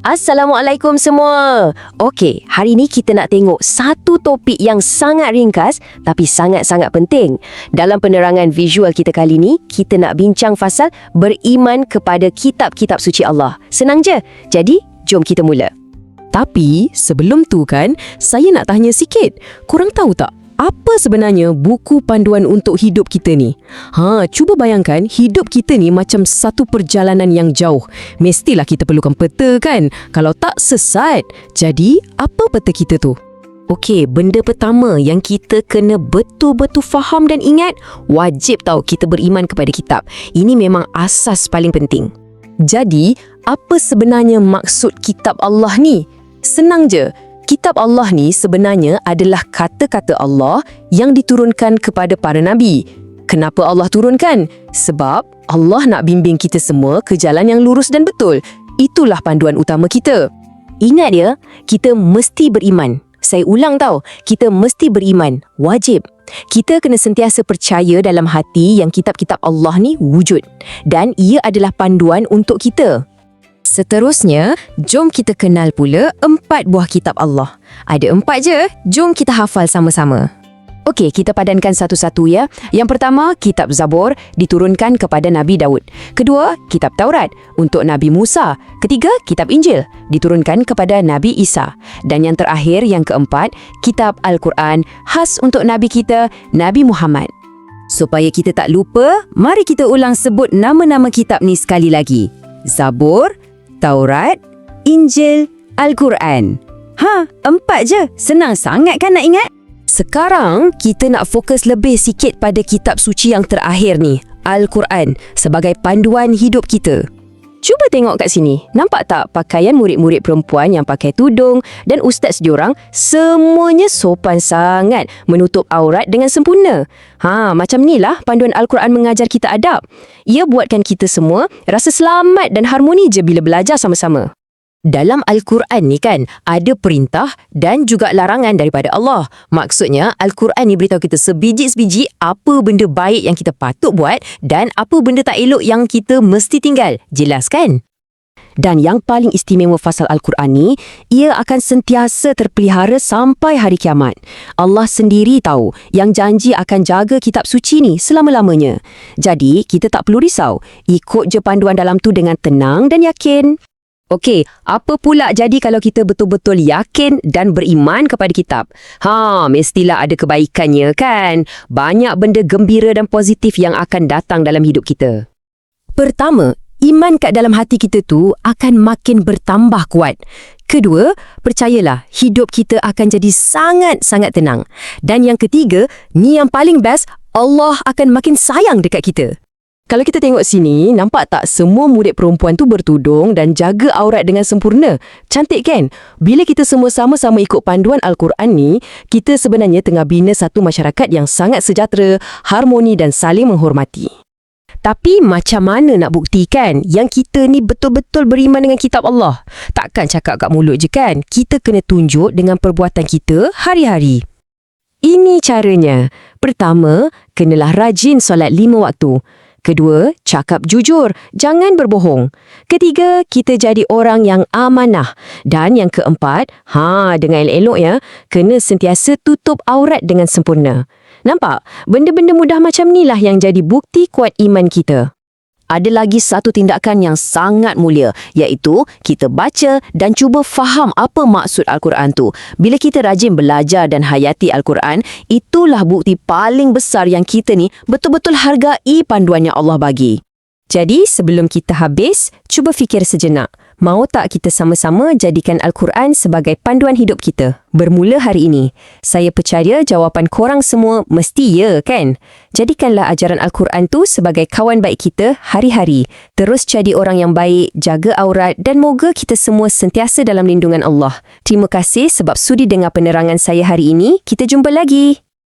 Assalamualaikum semua. Okey, hari ni kita nak tengok satu topik yang sangat ringkas tapi sangat-sangat penting. Dalam penerangan visual kita kali ni, kita nak bincang pasal beriman kepada kitab-kitab suci Allah. Senang je. Jadi, jom kita mula. Tapi sebelum tu kan, saya nak tanya sikit. Korang tahu tak, apa sebenarnya buku panduan untuk hidup kita ni? Cuba bayangkan hidup kita ni macam satu perjalanan yang jauh. Mestilah kita perlukan peta kan? Kalau tak, sesat. Jadi, apa peta kita tu? Okey, benda pertama yang kita kena betul-betul faham dan ingat, wajib tahu kita beriman kepada kitab. Ini memang asas paling penting. Jadi, apa sebenarnya maksud kitab Allah ni? Senang je. Kitab Allah ni sebenarnya adalah kata-kata Allah yang diturunkan kepada para nabi. Kenapa Allah turunkan? Sebab Allah nak bimbing kita semua ke jalan yang lurus dan betul. Itulah panduan utama kita. Ingat ya, kita mesti beriman. Saya ulang tau, kita mesti beriman. Wajib. Kita kena sentiasa percaya dalam hati yang kitab-kitab Allah ni wujud. Dan ia adalah panduan untuk kita. Seterusnya, jom kita kenal pula 4 buah kitab Allah. Ada 4 je, jom kita hafal sama-sama. Okey, kita padankan satu-satu ya. Yang pertama, kitab Zabur diturunkan kepada Nabi Daud. Kedua, kitab Taurat untuk Nabi Musa. Ketiga, kitab Injil diturunkan kepada Nabi Isa. Dan yang terakhir, yang keempat, kitab Al-Quran khas untuk Nabi kita, Nabi Muhammad. Supaya kita tak lupa, mari kita ulang sebut nama-nama kitab ni sekali lagi. Zabur, Taurat, Injil, Al-Quran. 4 je. Senang sangat kan nak ingat? Sekarang, kita nak fokus lebih sikit pada kitab suci yang terakhir ni, Al-Quran, sebagai panduan hidup kita. Cuba tengok kat sini. Nampak tak pakaian murid-murid perempuan yang pakai tudung dan ustaz diorang semuanya sopan sangat, menutup aurat dengan sempurna. Macam ni lah panduan Al-Quran mengajar kita adab. Ia buatkan kita semua rasa selamat dan harmoni je bila belajar sama-sama. Dalam Al-Quran ni kan, ada perintah dan juga larangan daripada Allah. Maksudnya, Al-Quran ni beritahu kita sebiji-sebiji apa benda baik yang kita patut buat dan apa benda tak elok yang kita mesti tinggal. Jelas kan? Dan yang paling istimewa fasal Al-Quran ni, ia akan sentiasa terpelihara sampai hari kiamat. Allah sendiri tahu yang janji akan jaga kitab suci ni selama-lamanya. Jadi, kita tak perlu risau. Ikut je panduan dalam tu dengan tenang dan yakin. Okey, apa pula jadi kalau kita betul-betul yakin dan beriman kepada kitab? Mestilah ada kebaikannya kan? Banyak benda gembira dan positif yang akan datang dalam hidup kita. Pertama, iman kat dalam hati kita tu akan makin bertambah kuat. Kedua, percayalah hidup kita akan jadi sangat-sangat tenang. Dan yang ketiga, ni yang paling best, Allah akan makin sayang dekat kita. Kalau kita tengok sini, nampak tak semua murid perempuan tu bertudung dan jaga aurat dengan sempurna? Cantik kan? Bila kita semua sama-sama ikut panduan Al-Quran ni, kita sebenarnya tengah bina satu masyarakat yang sangat sejahtera, harmoni dan saling menghormati. Tapi macam mana nak buktikan yang kita ni betul-betul beriman dengan kitab Allah? Takkan cakap kat mulut je kan? Kita kena tunjuk dengan perbuatan kita hari-hari. Ini caranya. Pertama, kenalah rajin solat 5 waktu. Kedua, cakap jujur, jangan berbohong. Ketiga, kita jadi orang yang amanah. Dan yang keempat, dengan elok ya, kena sentiasa tutup aurat dengan sempurna. Nampak? Benda-benda mudah macam ni lah yang jadi bukti kuat iman kita. Ada lagi satu tindakan yang sangat mulia, iaitu kita baca dan cuba faham apa maksud Al-Quran tu. Bila kita rajin belajar dan hayati Al-Quran, itulah bukti paling besar yang kita ni betul-betul hargai panduan yang Allah bagi. Jadi, sebelum kita habis, cuba fikir sejenak. Mau tak kita sama-sama jadikan Al-Quran sebagai panduan hidup kita? Bermula hari ini, saya percaya jawapan korang semua mesti ya kan? Jadikanlah ajaran Al-Quran tu sebagai kawan baik kita hari-hari. Terus jadi orang yang baik, jaga aurat dan moga kita semua sentiasa dalam lindungan Allah. Terima kasih sebab sudi dengar penerangan saya hari ini. Kita jumpa lagi.